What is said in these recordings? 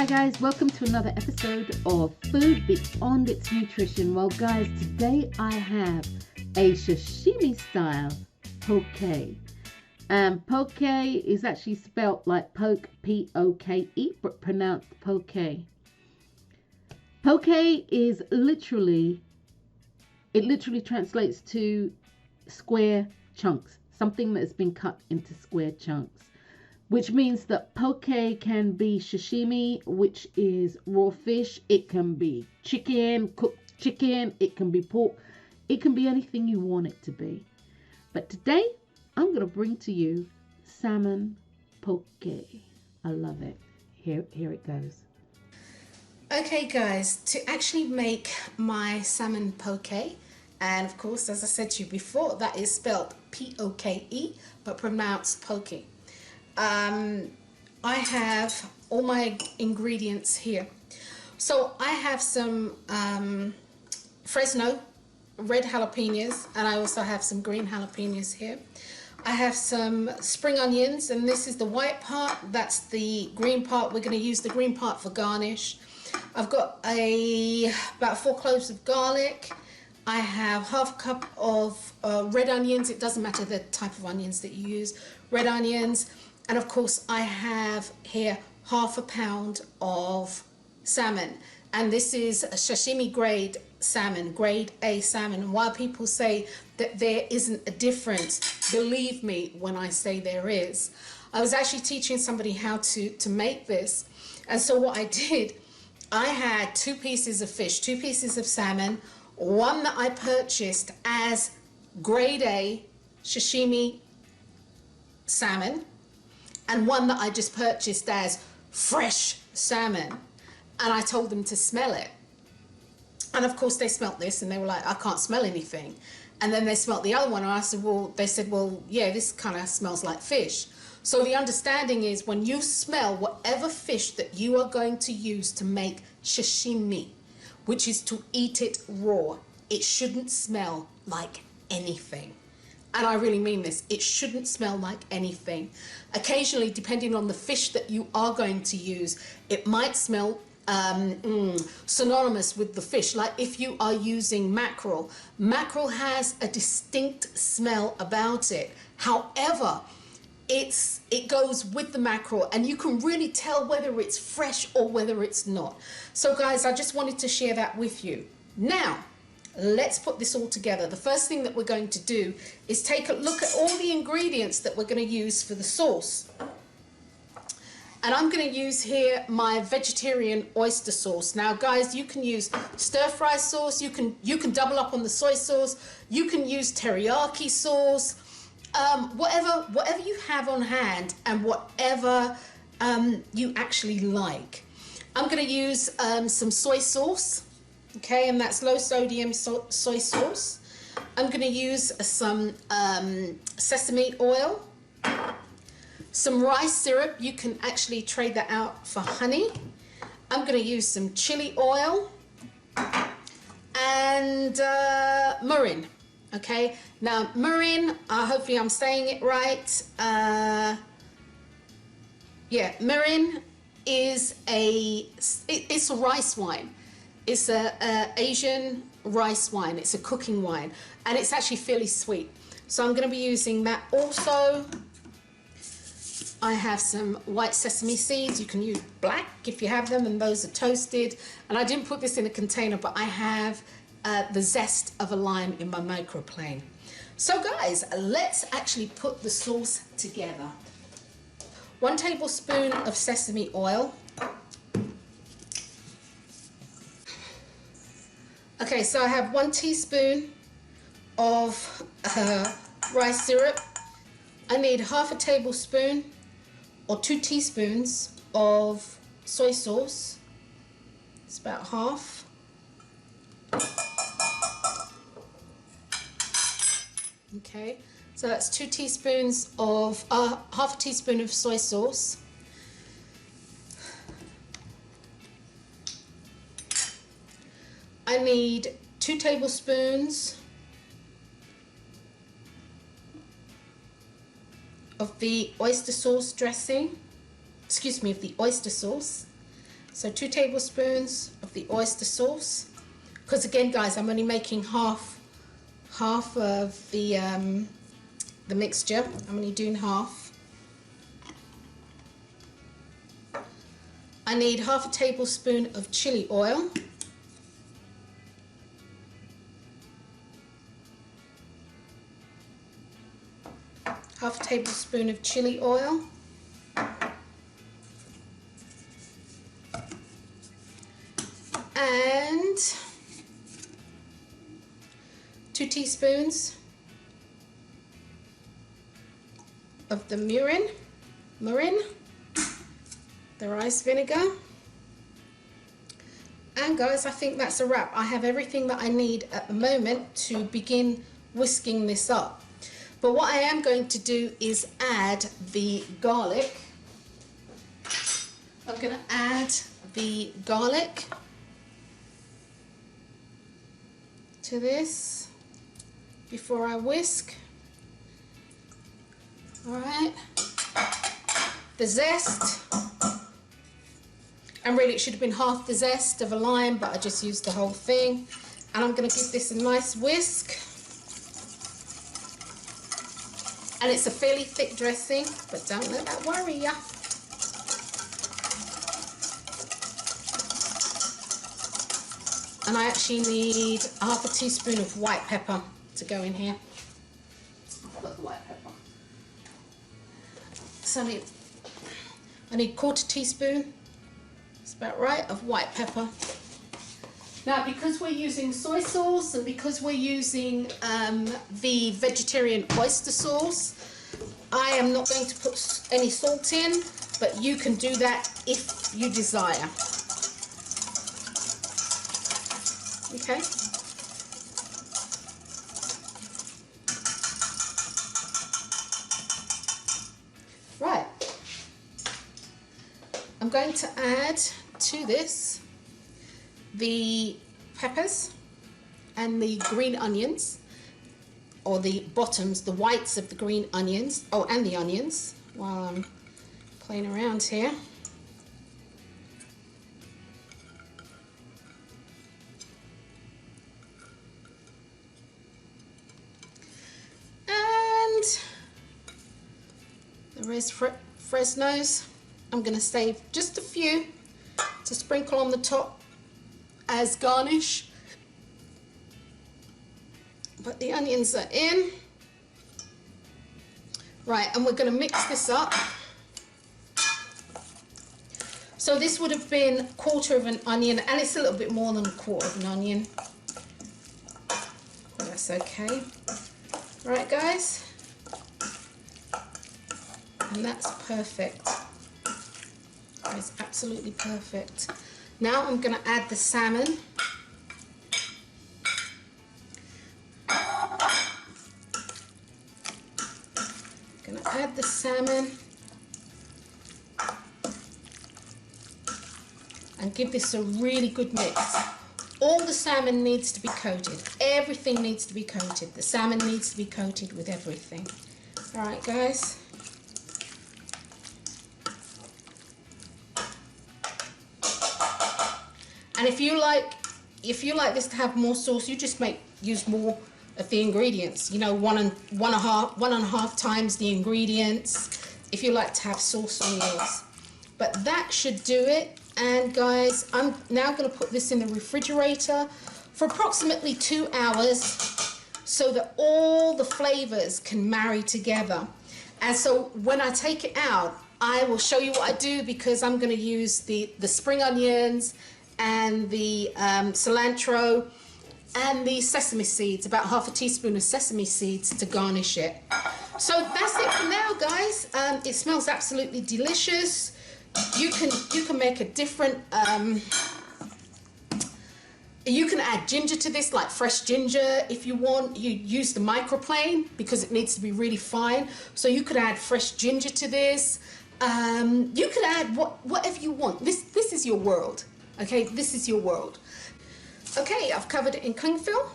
Hi guys, welcome to another episode of Food Beyond Its Nutrition. Well guys, today I have a sashimi style poke. Poke is actually spelt like poke, P-O-K-E, but pronounced poke. Poke is literally translates to square chunks, something that has been cut into square chunks. Which means that poke can be sashimi, which is raw fish. It can be chicken, cooked chicken. It can be pork. It can be anything you want it to be. But today, I'm going to bring to you salmon poke. I love it. Here it goes. Okay guys, to actually make my salmon poke, and of course, as I said to you before, that is spelled P-O-K-E, but pronounced poke. I have all my ingredients here. So I have some Fresno red jalapenos, and I also have some green jalapenos here. I have some spring onions, and this is the white part, that's the green part. We're going to use the green part for garnish. I've got about 4 cloves of garlic. I have half a cup of red onions. It doesn't matter the type of onions that you use. Red onions. And of course I have here half a pound of salmon. And this is a sashimi grade salmon, grade A salmon. And while people say that there isn't a difference, believe me when I say there is. I was actually teaching somebody how to make this. And so what I did, I had 2 pieces of fish, 2 pieces of salmon, one that I purchased as grade A sashimi salmon, and one that I just purchased as fresh salmon. And I told them to smell it. And of course they smelt this and they were like, I can't smell anything. And then they smelt the other one and I said, they said, yeah, this kind of smells like fish. So the understanding is when you smell whatever fish that you are going to use to make sashimi, which is to eat it raw, it shouldn't smell like anything. And I really mean this, it shouldn't smell like anything. Occasionally, depending on the fish that you are going to use, it might smell synonymous with the fish. Like if you are using mackerel, mackerel has a distinct smell about it. However, it goes with the mackerel and you can really tell whether it's fresh or whether it's not. So guys, I just wanted to share that with you. Now, let's put this all together. The first thing that we're going to do is take a look at all the ingredients that we're going to use for the sauce. And I'm going to use here my vegetarian oyster sauce. Now guys, you can use stir-fry sauce, you can double up on the soy sauce, you can use teriyaki sauce, whatever you have on hand and whatever you actually like. I'm going to use some soy sauce. Okay, and that's low sodium soy sauce. I'm going to use some sesame oil, some rice syrup. You can actually trade that out for honey. I'm going to use some chili oil and mirin. Okay, now mirin, hopefully I'm saying it right. Yeah, mirin is it's a rice wine. It's a Asian rice wine. It's a cooking wine, and it's actually fairly sweet. So I'm going to be using that also. I have some white sesame seeds. You can use black if you have them, and those are toasted. And I didn't put this in a container, but I have the zest of a lime in my microplane. So guys, let's actually put the sauce together. 1 tablespoon of sesame oil. Okay, so I have 1 teaspoon of rice syrup. I need half a tablespoon or 2 teaspoons of soy sauce. It's about half. Okay, so that's 2 teaspoons of, half a teaspoon of soy sauce. I need 2 tablespoons of the oyster sauce dressing, of the oyster sauce. So 2 tablespoons of the oyster sauce. Because again, guys, I'm only making half of the mixture. I'm only doing half. I need half a tablespoon of chili oil. Half a tablespoon of chili oil. And 2 teaspoons of the mirin, the rice vinegar. And guys, I think that's a wrap. I have everything that I need at the moment to begin whisking this up. But what I am going to do is add the garlic. I'm going to add the garlic to this before I whisk. All right. The zest. And really it should have been half the zest of a lime, but I just used the whole thing. And I'm going to give this a nice whisk. And it's a fairly thick dressing, but don't let that worry ya. And I actually need half a teaspoon of white pepper to go in here. I've got the white pepper. So I need 1/4 teaspoon. It's about right, of white pepper. Now, because we're using soy sauce and because we're using the vegetarian oyster sauce, I am not going to put any salt in, but you can do that if you desire. Okay. Right. I'm going to add to this the peppers and the green onions, or the bottoms, the whites of the green onions. Oh, and the onions, while I'm playing around here. And the res Fresnos, I'm going to save just a few to sprinkle on the top as garnish. But the onions are in. Right, and we're going to mix this up. So this would have been 1/4 of an onion, and it's a little bit more than 1/4 of an onion. But that's okay. Right, guys. And that's perfect. It's absolutely perfect. Now I'm going to add the salmon. Going to add the salmon and give this a really good mix. All the salmon needs to be coated. Everything needs to be coated. The salmon needs to be coated with everything. All right, guys. And if you like this to have more sauce, you just use more of the ingredients. You know, one and a half times the ingredients. If you like to have sauce on yours, but that should do it. And guys, I'm now going to put this in the refrigerator for approximately 2 hours, so that all the flavors can marry together. And so when I take it out, I will show you what I do, because I'm going to use the spring onions and the cilantro and the sesame seeds, about half a teaspoon of sesame seeds to garnish it. So that's it for now, guys. It smells absolutely delicious. You can make a different, you can add ginger to this, like fresh ginger if you want. You use the microplane because it needs to be really fine. So you could add fresh ginger to this. You could add whatever you want. This is your world. Okay, this is your world. Okay, I've covered it in cling film,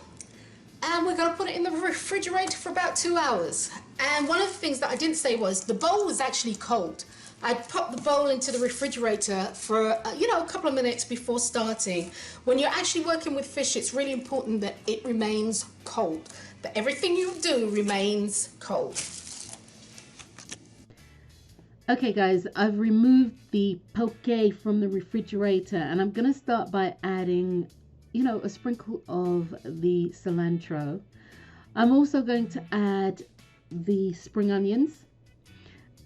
and we're going to put it in the refrigerator for about 2 hours. And one of the things that I didn't say was the bowl was actually cold. I'd pop the bowl into the refrigerator for, a couple of minutes before starting. When you're actually working with fish, it's really important that it remains cold, that everything you do remains cold. Okay guys, I've removed the poke from the refrigerator and I'm going to start by adding, a sprinkle of the cilantro. I'm also going to add the spring onions,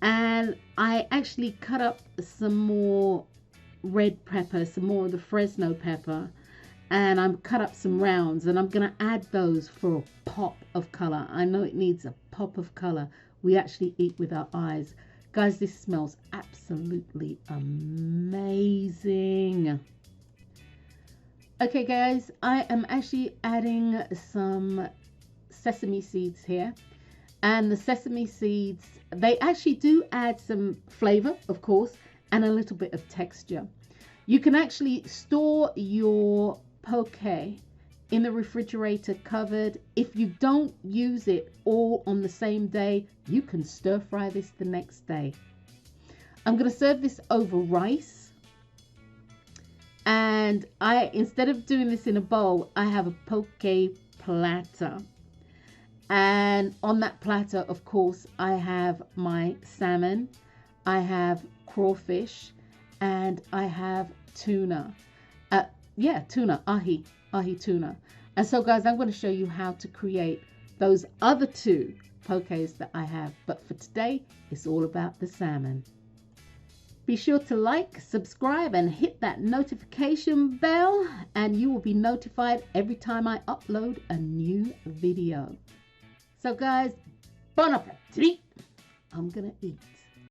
and I actually cut up some more red pepper, some more of the Fresno pepper, and I'm cut up some rounds, and I'm going to add those for a pop of color. I know it needs a pop of color. We actually eat with our eyes. Guys, this smells absolutely amazing. Okay guys, I am actually adding some sesame seeds here. And the sesame seeds, they actually do add some flavor, of course, and a little bit of texture. You can actually store your poke in the refrigerator covered. If you don't use it all on the same day, you can stir fry this the next day. I'm going to serve this over rice, and instead of doing this in a bowl, I have a poke platter, and on that platter, of course, I have my salmon, I have crawfish, and I have tuna. Tuna, ahi tuna. And so guys, I'm going to show you how to create those other two pokes that I have. But for today, it's all about the salmon. Be sure to like, subscribe, and hit that notification bell, and you will be notified every time I upload a new video. So guys, bon appetit. I'm going to eat.